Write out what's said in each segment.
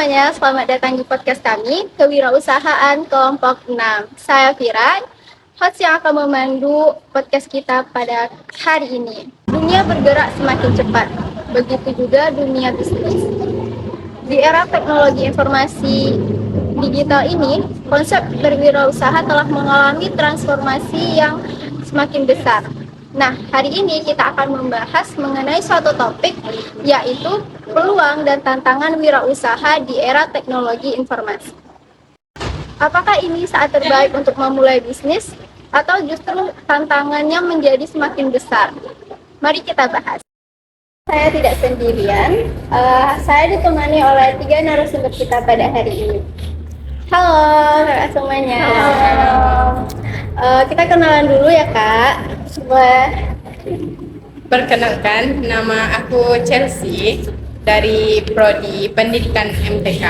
semuanya, selamat datang di podcast kami, Kewirausahaan Kelompok 6. Saya Fira, host yang akan memandu podcast kita pada hari ini. Dunia bergerak semakin cepat, begitu juga dunia bisnis. Di era teknologi informasi digital ini, konsep berwirausaha telah mengalami transformasi yang semakin besar. Nah, hari ini kita akan membahas mengenai suatu topik, yaitu peluang dan tantangan wirausaha di era teknologi informasi. Apakah ini saat terbaik untuk memulai bisnis, atau justru tantangannya menjadi semakin besar? Mari kita bahas. Saya tidak sendirian, saya ditemani oleh 3 narasumber kita pada hari ini. Halo kakak semuanya. Halo. Kita kenalan dulu ya kak. Perkenalkan, nama aku Chelsea dari Prodi Pendidikan MTK.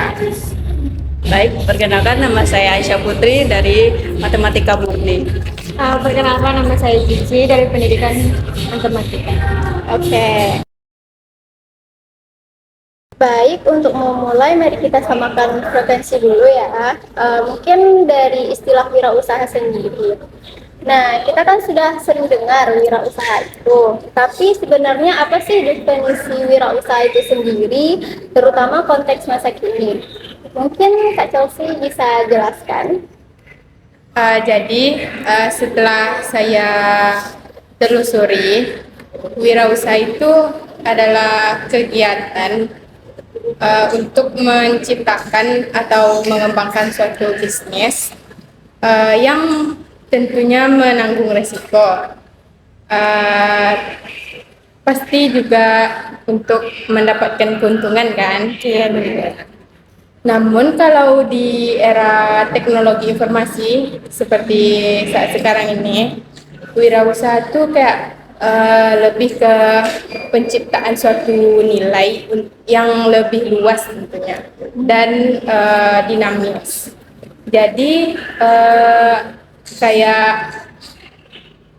Baik, perkenalkan nama saya Aisyah Putri dari Matematika Murni. Perkenalkan, nama saya Cici dari Pendidikan Matematika. Oke. Baik, untuk memulai mari kita samakan frekuensi dulu ya. Mungkin dari istilah wirausaha sendiri. Nah, kita kan sudah sering dengar wirausaha itu. Tapi sebenarnya apa sih definisi wirausaha itu sendiri, terutama konteks masa kini? Mungkin Kak Chelsea bisa jelaskan. Setelah saya telusuri, wirausaha itu adalah kegiatan untuk menciptakan atau mengembangkan suatu bisnis yang tentunya menanggung resiko. Pasti juga untuk mendapatkan keuntungan kan? Iya, benar. Namun kalau di era teknologi informasi seperti saat sekarang ini, wirausaha itu kayak lebih ke penciptaan suatu nilai yang lebih luas tentunya dan dinamis. Jadi kayak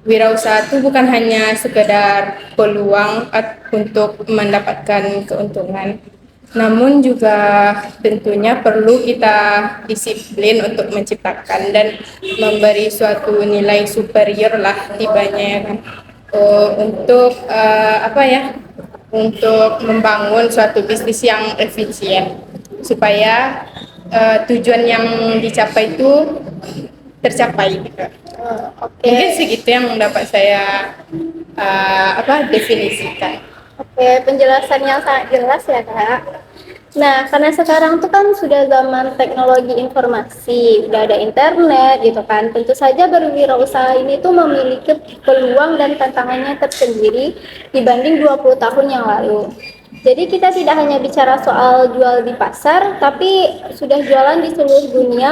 wirausaha itu bukan hanya sekedar peluang untuk mendapatkan keuntungan, namun juga tentunya perlu kita disiplin untuk menciptakan dan memberi suatu nilai superior lah tibanya kan, untuk untuk membangun suatu bisnis yang efisien supaya tujuan yang dicapai itu tercapai gitu. Oke. Mungkin segitu yang dapat saya definisikan. Oke, penjelasan yang sangat jelas ya kak. Nah, karena sekarang tuh kan sudah zaman teknologi informasi, udah ada internet gitu kan. Tentu saja berwirausaha ini tuh memiliki peluang dan tantangannya tersendiri dibanding 20 tahun yang lalu. Jadi kita tidak hanya bicara soal jual di pasar, tapi sudah jualan di seluruh dunia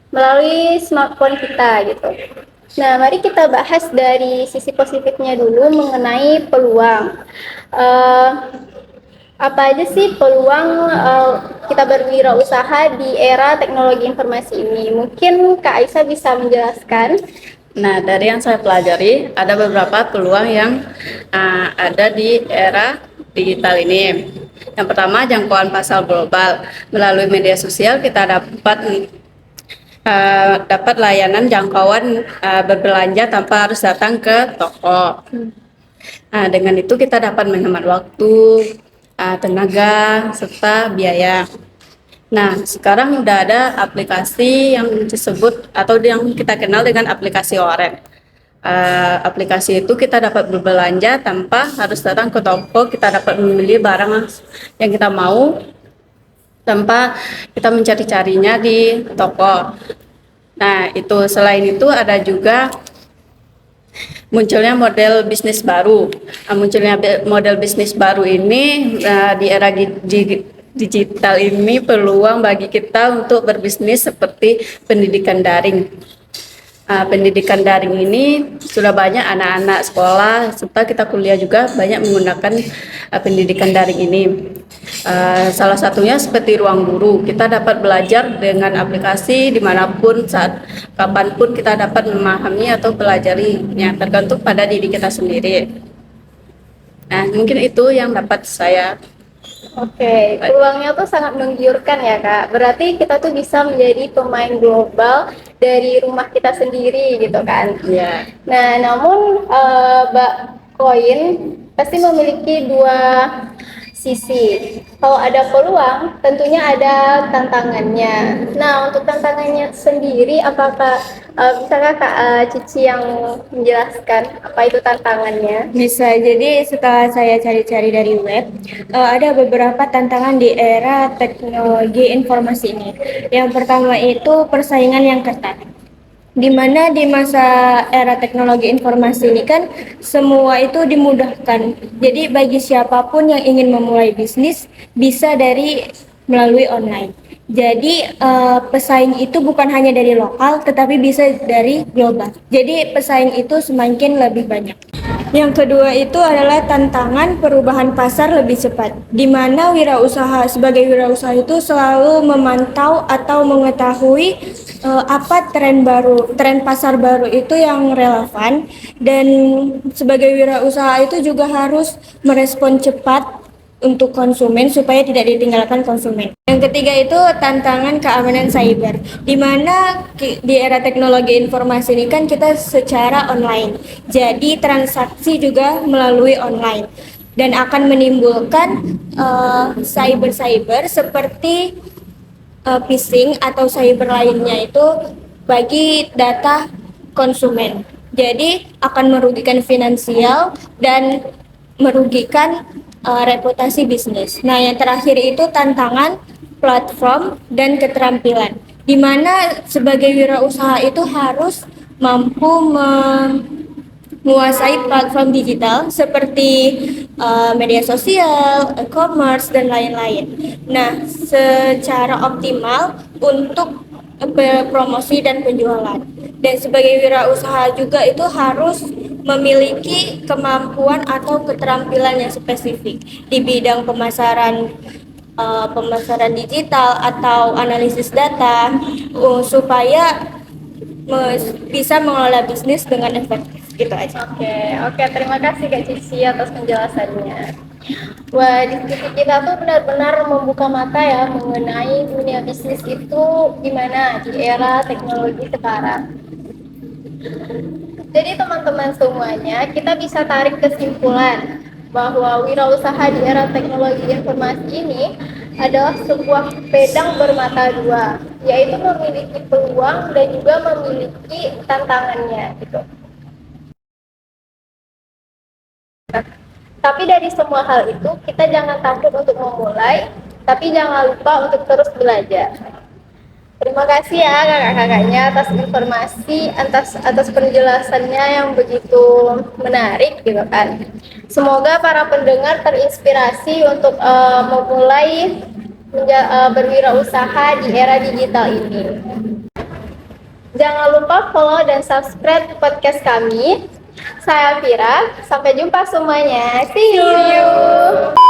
melalui smartphone kita gitu. Nah, mari kita bahas dari sisi positifnya dulu mengenai peluang. Apa aja sih peluang kita berwirausaha di era teknologi informasi ini? Mungkin Kak Aisyah bisa menjelaskan. Nah, dari yang saya pelajari, ada beberapa peluang yang ada di era digital ini. Yang pertama, jangkauan pasar global. Melalui media sosial kita dapat layanan jangkauan berbelanja tanpa harus datang ke toko. Nah, dengan itu kita dapat menghemat waktu, tenaga, serta biaya. Nah, sekarang udah ada aplikasi yang disebut atau yang kita kenal dengan aplikasi Oren. Aplikasi itu kita dapat berbelanja tanpa harus datang ke toko, kita dapat memilih barang yang kita mau tanpa kita mencari-carinya di toko. Nah, itu selain itu ada juga munculnya model bisnis baru. Munculnya model bisnis baru ini di era digital ini peluang bagi kita untuk berbisnis seperti pendidikan daring. Pendidikan daring ini sudah banyak anak-anak sekolah serta kita kuliah juga banyak menggunakan pendidikan daring ini. Salah satunya seperti ruang guru, kita dapat belajar dengan aplikasi dimanapun, saat kapanpun kita dapat memahami atau pelajarinya, tergantung pada diri kita sendiri. Nah, mungkin itu yang dapat saya Oke, peluangnya tuh sangat menggiurkan ya Kak. Berarti kita tuh bisa menjadi pemain global dari rumah kita sendiri gitu kan. Ya. Nah, namun Koin pasti memiliki dua sisi. Kalau ada peluang, tentunya ada tantangannya. Nah, untuk tantangannya sendiri, apakah bisakah Kak Cici yang menjelaskan apa itu tantangannya? Bisa, jadi setelah saya cari-cari dari web, ada beberapa tantangan di era teknologi informasi ini. Yang pertama itu persaingan yang ketat. Di mana di masa era teknologi informasi ini kan semua itu dimudahkan. Jadi bagi siapapun yang ingin memulai bisnis bisa dari melalui online. Jadi pesaing itu bukan hanya dari lokal tetapi bisa dari global. Jadi pesaing itu semakin lebih banyak. Yang kedua itu adalah tantangan perubahan pasar lebih cepat, di mana sebagai wirausaha itu selalu memantau atau mengetahui apa tren pasar baru itu yang relevan, dan sebagai wirausaha itu juga harus merespon cepat untuk konsumen supaya tidak ditinggalkan konsumen. Yang ketiga itu tantangan keamanan cyber, di mana di era teknologi informasi ini kan kita secara online, jadi transaksi juga melalui online dan akan menimbulkan cyber seperti phishing atau cyber lainnya itu bagi data konsumen. Jadi akan merugikan finansial dan merugikan reputasi bisnis. Nah, yang terakhir itu tantangan platform dan keterampilan, di mana sebagai wirausaha itu harus mampu menguasai platform digital seperti media sosial, e-commerce, dan lain-lain. Nah, secara optimal untuk promosi dan penjualan. Dan sebagai wirausaha juga itu harus memiliki kemampuan atau keterampilan yang spesifik di bidang pemasaran digital atau analisis data supaya bisa mengelola bisnis dengan efektif. Gitu aja. Oke, terima kasih Kak Cici atas penjelasannya. Wah, diskusi kita tuh benar-benar membuka mata ya mengenai dunia bisnis itu gimana di era teknologi sekarang. Jadi teman-teman semuanya, kita bisa tarik kesimpulan bahwa wirausaha di era teknologi informasi ini adalah sebuah pedang bermata dua, yaitu memiliki peluang dan juga memiliki tantangannya gitu. Tapi dari semua hal itu, kita jangan takut untuk memulai, tapi jangan lupa untuk terus belajar. Terima kasih ya kakak-kakaknya atas informasi, atas penjelasannya yang begitu menarik gitu kan. Semoga para pendengar terinspirasi untuk memulai berwirausaha di era digital ini. Jangan lupa follow dan subscribe podcast kami. Saya Vira, sampai jumpa semuanya. See you.